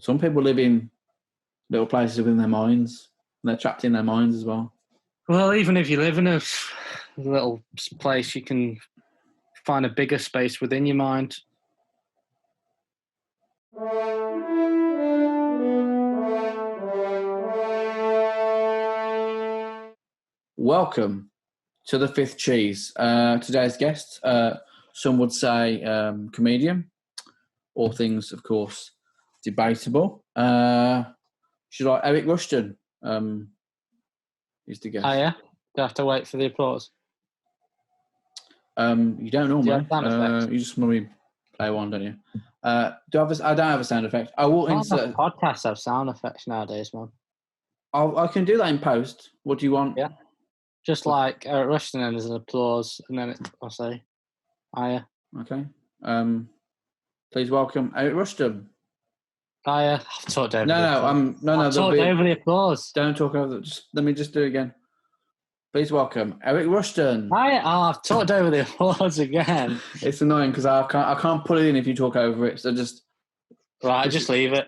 Some people live in little places within their minds, and they're trapped in their minds as well. Well, even if you live in a little place, you can find a bigger space within your mind. Welcome to the Fifth Cheese. Today's guest, some would say comedian. All things, of course, debatable. Should I Eric Rushton is the guest. Oh, yeah? Do I have to wait for the applause? You don't normally. Do you have sound effects? You just normally play one, don't you? I don't have a sound effect. I will insert. Podcasts have sound effects nowadays, man. I can do that in post. What do you want? Yeah. Just like Eric Rushton, and there's an applause, and then I'll say, oh, yeah. Okay. Please welcome Eric Rushton. Oh, yeah. I've talked over I've talked over the applause. Don't talk over it. Let me just do it again. Please welcome Eric Rushton. I've talked over the applause again. It's annoying because I can't put it in if you talk over it. So just just leave it.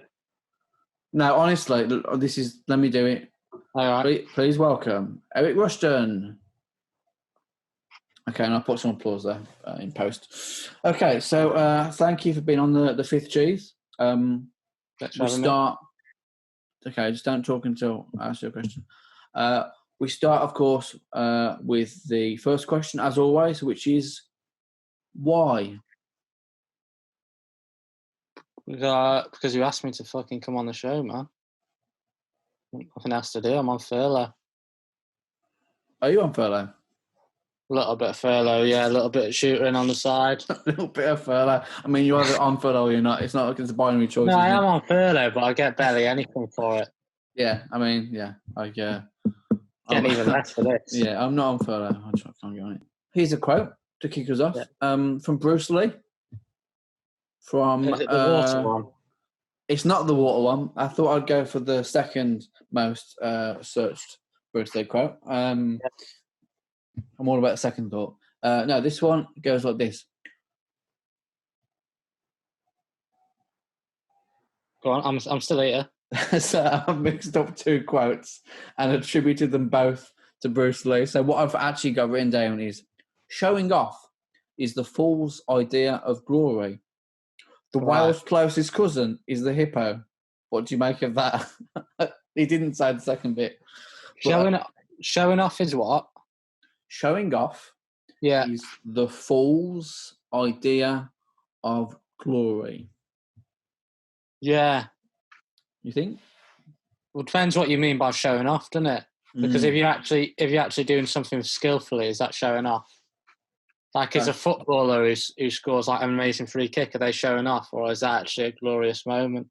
No, honestly, let me do it. All right. Please welcome Eric Rushton. Okay, and I'll put some applause there in post. Okay, so thank you for being on the Fifth Cheese. We start. Okay, just don't talk until I ask you a question. We start, of course, with the first question, as always, which is why? Because you asked me to fucking come on the show, man. Nothing else to do. I'm on furlough. Are you on furlough? A little bit of furlough, yeah. A little bit of shooting on the side. A little bit of furlough. I mean, you're either on furlough or you're not. It's not like it's a binary choice. No, I am on furlough, but I get barely anything for it. Yeah, I mean, yeah. Getting even less for this. Yeah, I'm not on furlough. I can't get on it. Here's a quote to kick us off from Bruce Lee. Is it the water one? It's not the water one. I thought I'd go for the second most searched Bruce Lee quote. I'm all about second thought. No, this one goes like this. Go on, I'm still here. So I've mixed up two quotes and attributed them both to Bruce Lee. So what I've actually got written down is, showing off is the fool's idea of glory. The whale's closest cousin is the hippo. What do you make of that? He didn't say the second bit. Showing off is what? Showing off is the fool's idea of glory. Yeah. You think? Well, it depends what you mean by showing off, doesn't it? Because if you're actually doing something skillfully, is that showing off? Like, as a footballer who scores like an amazing free kick, are they showing off, or is that actually a glorious moment?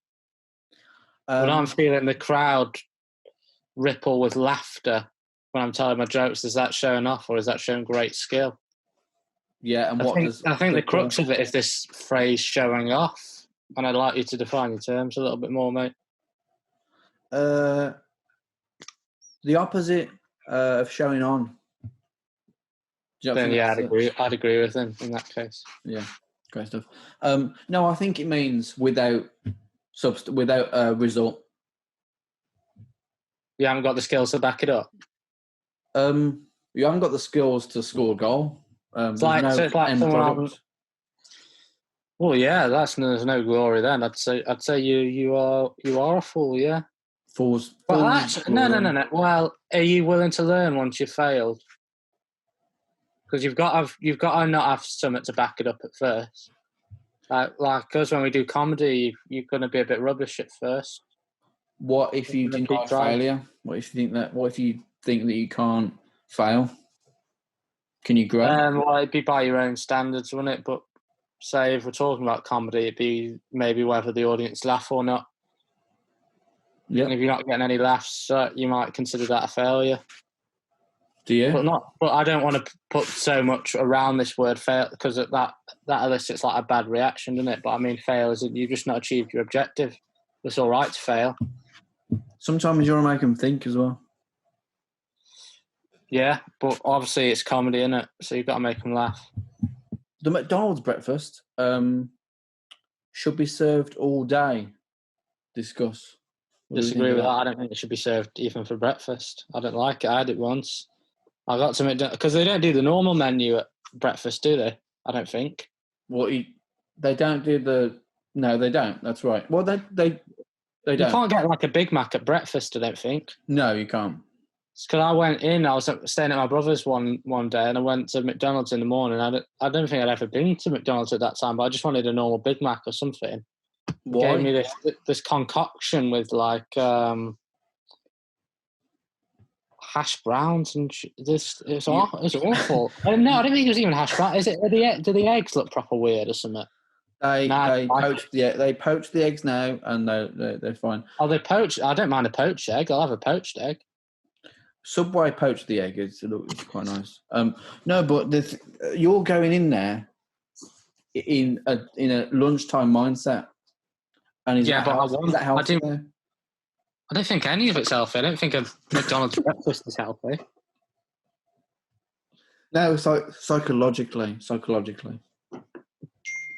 When I'm feeling the crowd ripple with laughter when I'm telling my jokes, is that showing off, or is that showing great skill? Yeah, and I think the crux of it is this phrase "showing off," and I'd like you to define your terms a little bit more, mate. The opposite of showing on. Then yeah, I'd agree with him in that case. Yeah, great stuff. No, I think it means without result. You haven't got the skills to back it up. You haven't got the skills to score a goal. It's like someone. Well, yeah, there's no glory then. I'd say you are a fool. Yeah. Fools. No. Well, are you willing to learn once you've failed? Because you've got to not have something to back it up at first. Like us, when we do comedy, you're going to be a bit rubbish at first. What if you deny failure? What if you think that you can't fail? Can you grow? Well, it'd be by your own standards, wouldn't it? But say if we're talking about comedy, it'd be maybe whether the audience laugh or not. Yeah. And if you're not getting any laughs, you might consider that a failure. Do you? But I don't want to put so much around this word fail, because that elicits like a bad reaction, doesn't it? But I mean, fail is you've just not achieved your objective. It's all right to fail. Sometimes you want to make them think as well. Yeah, but obviously it's comedy, isn't it? So you've got to make them laugh. The McDonald's breakfast should be served all day. Discuss. What do we Disagree think with of that. I don't think it should be served even for breakfast. I don't like it. I had it once. I got to McDonald's because they don't do the normal menu at breakfast, do they? I don't think. They don't do the. No, they don't. That's right. Well, they don't. You can't get like a Big Mac at breakfast, I don't think. No, you can't. It's because I went in. I was staying at my brother's one day, and I went to McDonald's in the morning. I don't think I'd ever been to McDonald's at that time, but I just wanted a normal Big Mac or something. Why? Gave me this concoction with like hash browns and this. It's awful. No, I don't think it was even hash brown. Is it? Do the eggs look proper weird or something? They poach the eggs now, and they're fine. Oh, they poach. I don't mind a poached egg. I'll have a poached egg. Subway poached the egg. It's quite nice. No, but you're going in there in a lunchtime mindset, and is that healthy? I don't think any of it's healthy. I don't think a McDonald's breakfast is healthy. No, psychologically.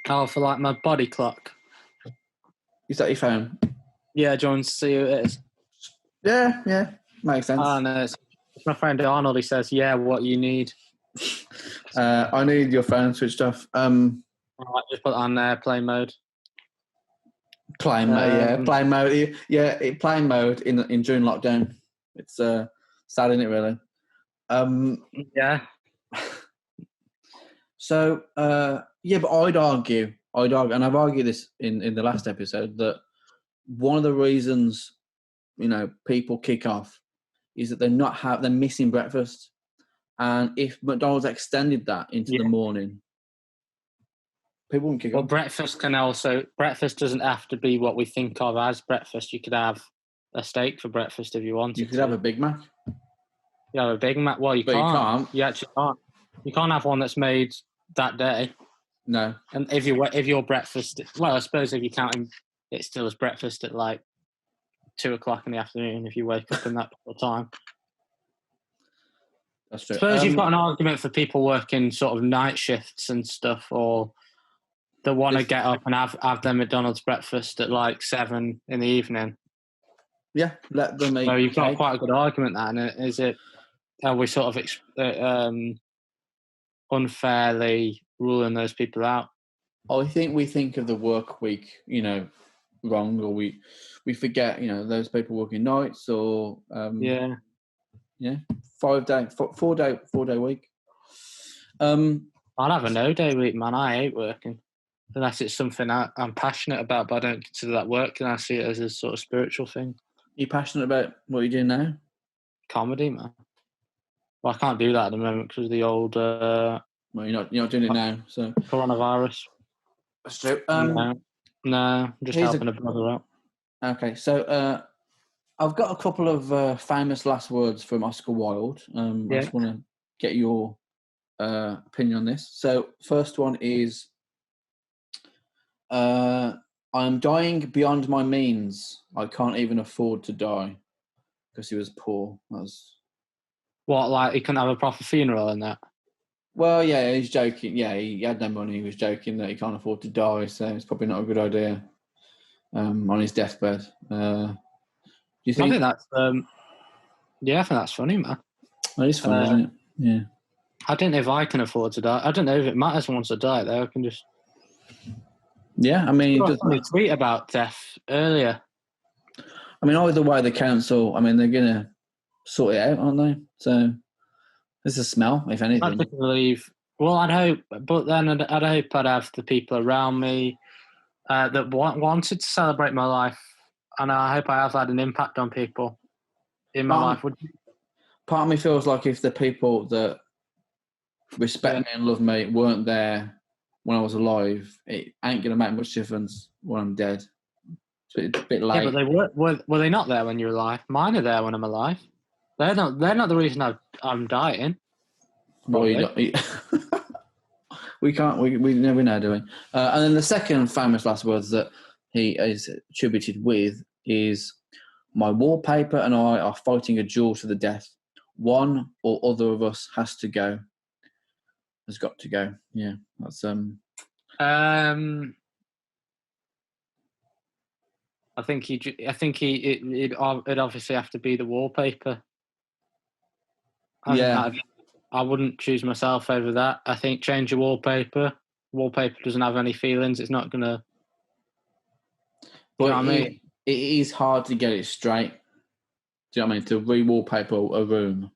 Oh, for like my body clock. Is that your phone? Yeah, do you want to see who it is? Yeah, makes sense. Oh, no, it's my friend Arnold. He says, "Yeah, what you need." I need your phone switched off. All right, just put it on airplane mode. Plane mode. Yeah, plane mode in during lockdown. It's sad, isn't it? Really. Yeah. So, but I'd argue, and I've argued this in the last episode, that one of the reasons, people kick off is that they're missing breakfast. And if McDonald's extended that into the morning, people wouldn't kick off. Well, breakfast doesn't have to be what we think of as breakfast. You could have a steak for breakfast if you wanted. You could have a Big Mac. You have a Big Mac. Well, you can't. You actually can't. You can't have one that's made that day. No. And if your breakfast, well, I suppose if you're counting it still as breakfast at like 2:00 in the afternoon, if you wake up in that time. That's true. I suppose you've got an argument for people working sort of night shifts and stuff, or that want to get up and have their McDonald's breakfast at like 7 in the evening. Yeah, let them eat. So you've got quite a good argument there. And are we sort of unfairly ruling those people out? I think we think of the work week, wrong, or we forget, those people working nights or 4-day week. I'd have a no-day week, man. I hate working. Unless it's something I'm passionate about, but I don't consider that work, and I see it as a sort of spiritual thing. You passionate about what you're doing now? Comedy, man. Well, I can't do that at the moment because of the old... well, you're not doing it now, so... Coronavirus. That's true. No, I'm just helping a brother out. Okay, so I've got a couple of famous last words from Oscar Wilde. I just want to get your opinion on this. So, first one is... I am dying beyond my means. I can't even afford to die because he was poor. What, like he couldn't have a proper funeral and that? Well, yeah, he's joking. Yeah, he had no money. He was joking that he can't afford to die, so it's probably not a good idea on his deathbed. Do you think? I think that's I think that's funny, man. It is funny, isn't it? Yeah. I don't know if I can afford to die. I don't know if it matters once I die, though. I can just... Yeah, I mean... I was tweet about death earlier. I mean, either way, the council, they're going to sort it out, aren't they? So, there's a smell, if anything. I believe... Well, I'd hope, but then I'd hope I'd have the people around me that wanted to celebrate my life, and I hope I have had an impact on people in my life. Part of me feels like if the people that respect me and love me weren't there when I was alive, it ain't going to make much difference when I'm dead. It's a bit late. Yeah, but they were they not there when you're alive? Mine are there when I'm alive. They're not the reason I'm dying. Well, we can't. We never know, do we? And then the second famous last words that he is attributed with is, "My wallpaper and I are fighting a duel to the death. One or other of us has to go. Has got to go." Yeah, that's I think it'd obviously have to be the wallpaper. Yeah. I wouldn't choose myself over that. I think change your wallpaper. Wallpaper doesn't have any feelings. It's not gonna. But You know what I mean? it is hard to get it straight. Do you know what I mean? To re-wallpaper a room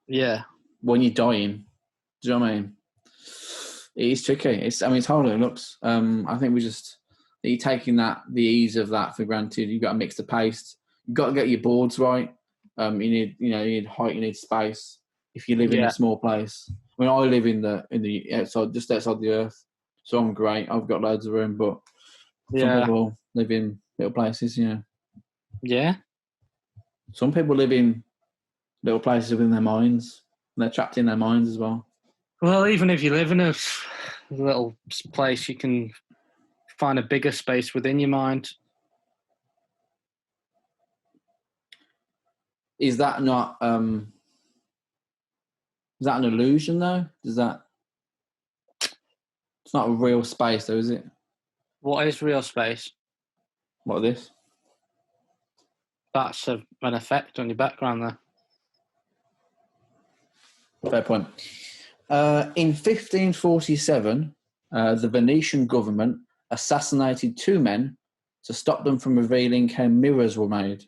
Yeah. when you're dying. Do you know what I mean? It is tricky. It's harder. It looks. I think you're taking the ease of that for granted. You've got to mix the paste. You've got to get your boards right. You need height. You need space. If you live in a small place, I live in the outside, just outside the earth, so I'm great. I've got loads of room, but some people live in little places. Yeah. Some people live in little places within their minds. And they're trapped in their minds as well. Well, even if you live in a little place, you can find a bigger space within your mind. Is that not? Is that an illusion though? It's not a real space though, is it? What is real space? What this? That's an effect on your background there. Fair point. In 1547, the Venetian government assassinated 2 men to stop them from revealing how mirrors were made.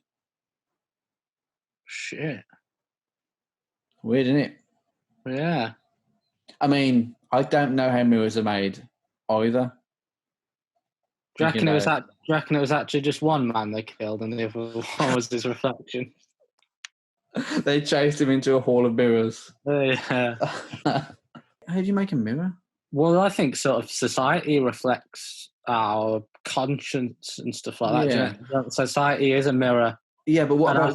Shit. Weird, isn't it? Yeah. I mean, I don't know how mirrors are made either. Do you reckon it was actually just one man they killed and the other one was his reflection? They chased him into a hall of mirrors. Yeah. How do you make a mirror? Well, I think sort of society reflects our conscience and stuff like that. Yeah. Do you know? Society is a mirror. Yeah, but what and about...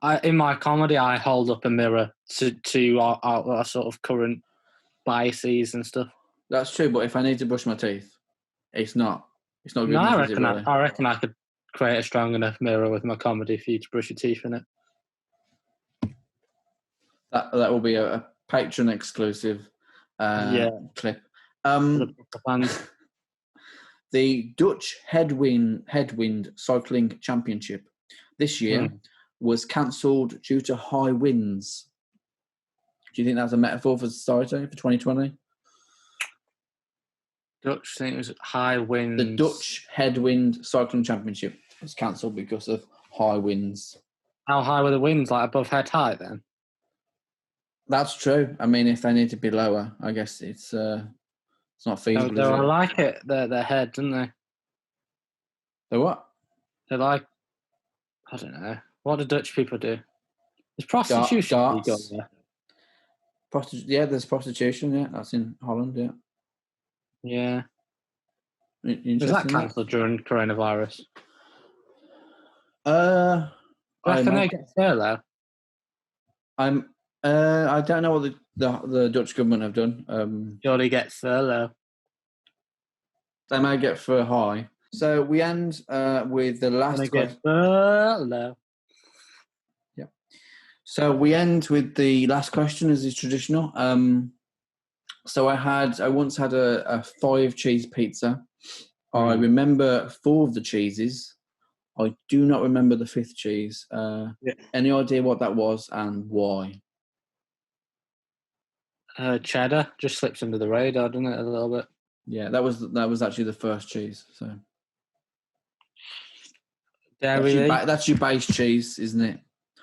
I think in my comedy, I hold up a mirror to our sort of current biases and stuff. That's true, but if I need to brush my teeth, it's not good No, enough, is it, really? I reckon I could create a strong enough mirror with my comedy for you to brush your teeth in it. That will be a Patreon exclusive clip. The Dutch Headwind Cycling Championship this year was cancelled due to high winds. Do you think that's a metaphor for society for 2020? Dutch thing was high winds. The Dutch Headwind Cycling Championship was cancelled because of high winds. How high were the winds? Like above head height, then? That's true. I mean, if they need to be lower, I guess it's not feasible. They like it. Their head, don't they? They what? They like. I don't know. What do Dutch people do? There's prostitution. Darts. Yeah, there's prostitution. Yeah, that's in Holland. Yeah. Yeah. Was that cancelled during coronavirus? I reckon they get furlough. I don't know what the Dutch government have done. Surely get furlough. They may get for high. So we end with the last question. Furlough. Yeah. So we end with the last question, as is traditional. So I once had a 5-cheese pizza. I remember 4 of the cheeses. I do not remember the 5th cheese. Any idea what that was and why? Cheddar just slips under the radar, doesn't it, a little bit? Yeah, that was actually the first cheese. So dairy. That's your base cheese, isn't it?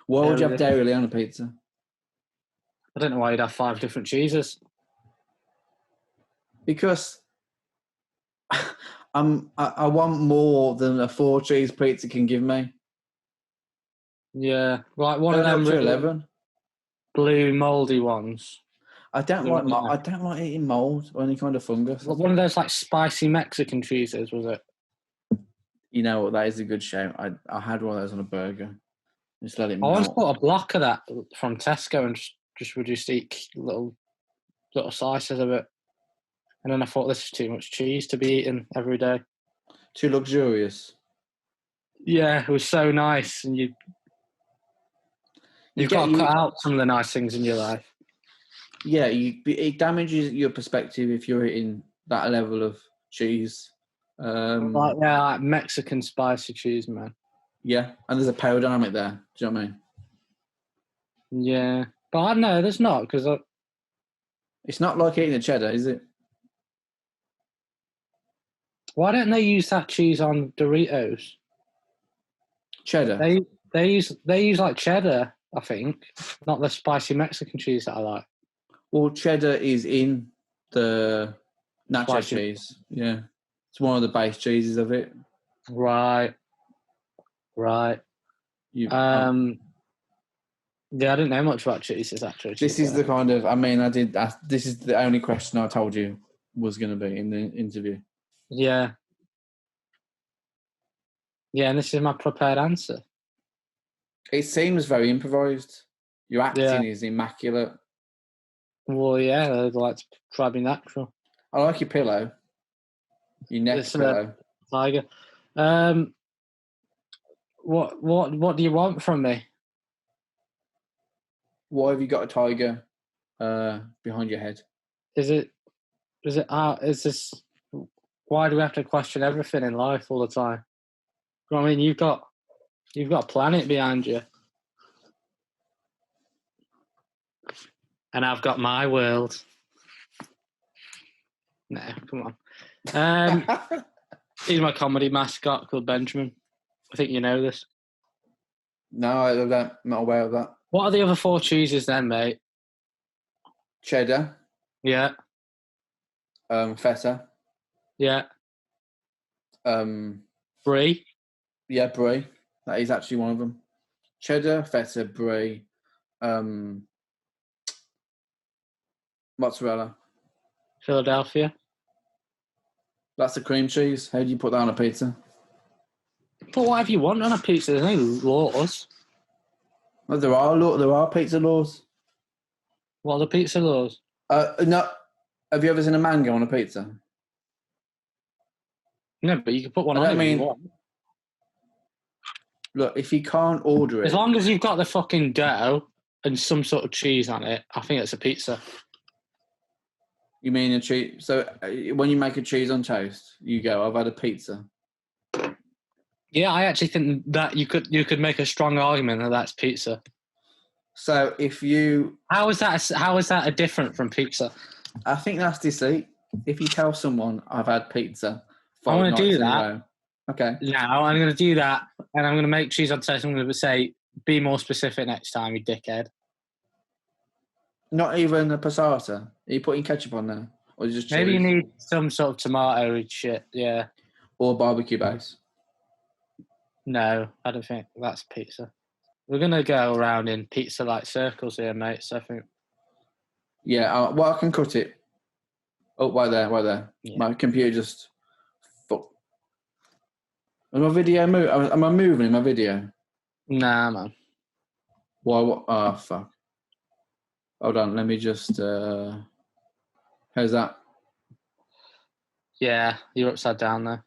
Why would you have dairy on a pizza? I don't know why you'd have 5 different cheeses. Because I want more than a 4-cheese pizza can give me. Yeah, like one of them 11 blue mouldy ones. I don't like eating mold or any kind of fungus. One of those like spicy Mexican cheeses, was it? You know what? That is a good shout. I had one of those on a burger. Just let it melt. I once bought a block of that from Tesco and just would just eat little slices of it. And then I thought, this is too much cheese to be eaten every day. Too luxurious. Yeah, it was so nice, and you've got to cut out some of the nice things in your life. Yeah, it damages your perspective if you're eating that level of cheese Like Mexican spicy cheese, man. Yeah, and there's a power dynamic there. Do you know what I mean? Yeah, but I know there's not because It's not like eating a cheddar, is it? why don't they use that cheese on Doritos? Cheddar. They use like cheddar, I think, not the spicy Mexican cheese that I like. Well, cheddar is in the nacho Spicy. cheese. Yeah, it's one of the base cheeses of it. Right. Yeah, I didn't know much about cheeses actually. This is the kind of. I mean, this is the only question I told you was going to be in the interview. Yeah. Yeah, and this is my prepared answer. It seems very improvised. Your acting is immaculate. Well, yeah, I'd like to try to be natural. I like your pillow. Your neck pillow. Tiger. What do you want from me? Why have you got a tiger behind your head? Is this? Why do we have to question everything in life all the time? I mean, you've got a planet behind you, and I've got my world. No, come on. He's my comedy mascot called Benjamin. I think you know this. No, I'm not aware of that. What are the other 4 cheeses then, mate? Cheddar. Yeah. Feta. Yeah. Brie. Yeah, brie. That is actually one of them. Cheddar, feta, brie, mozzarella. Philadelphia. That's a cream cheese. How do you put that on a pizza? Put whatever you want on a pizza. There's no laws. Well, there are pizza laws. What are the pizza laws? No. Have you ever seen a mango on a pizza? No, but you can put one on if you want. Look, if you can't order it... As long as you've got the fucking dough and some sort of cheese on it, I think it's a pizza. You mean a cheese? So when you make a cheese on toast, you go, I've had a pizza. Yeah, I actually think that you could make a strong argument that that's pizza. So if you... How is that a different from pizza? I think that's deceit. If you tell someone, I've had pizza... I'm going to do that. Okay. Now I'm going to do that, and I'm going to make cheese on toast. I'm going to say, be more specific next time, you dickhead. Not even a passata? Are you putting ketchup on there? Or just Maybe you need some sort of tomato shit, yeah. Or barbecue base? No, I don't think that's pizza. We're going to go around in pizza-like circles here, mate, so I think... Yeah, well, I can cut it. Oh, right there. Yeah. My computer just... Am I moving in my video? Nah, man. Why? Oh, fuck. Hold on, let me just... How's that? Yeah, you're upside down there.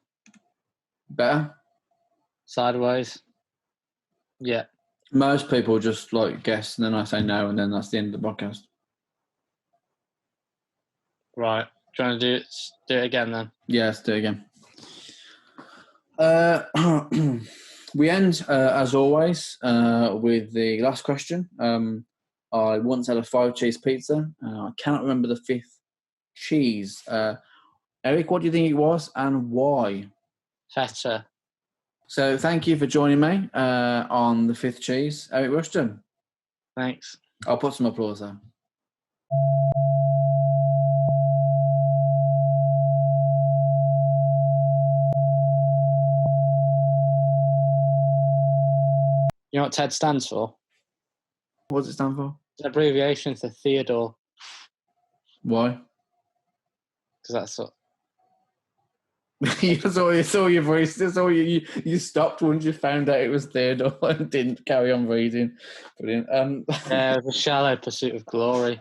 Better? Sideways? Yeah. Most people just, guess, and then I say no, and then that's the end of the podcast. Right. Do you want to do it again, then? Yeah, let's do it again. We end, as always, with the last question. I once had a 5-cheese pizza. I cannot remember the 5th cheese. Eric, what do you think it was and why? Feta. So thank you for joining me on the 5th cheese. Eric Rushton. Thanks. I'll put some applause there. You know what TED stands for? What does it stand for? It's an abbreviation for Theodore. Why? Because that's what... You saw your voice. You stopped once you found out it was Theodore and didn't carry on reading. Brilliant. Yeah, it was a shallow pursuit of glory.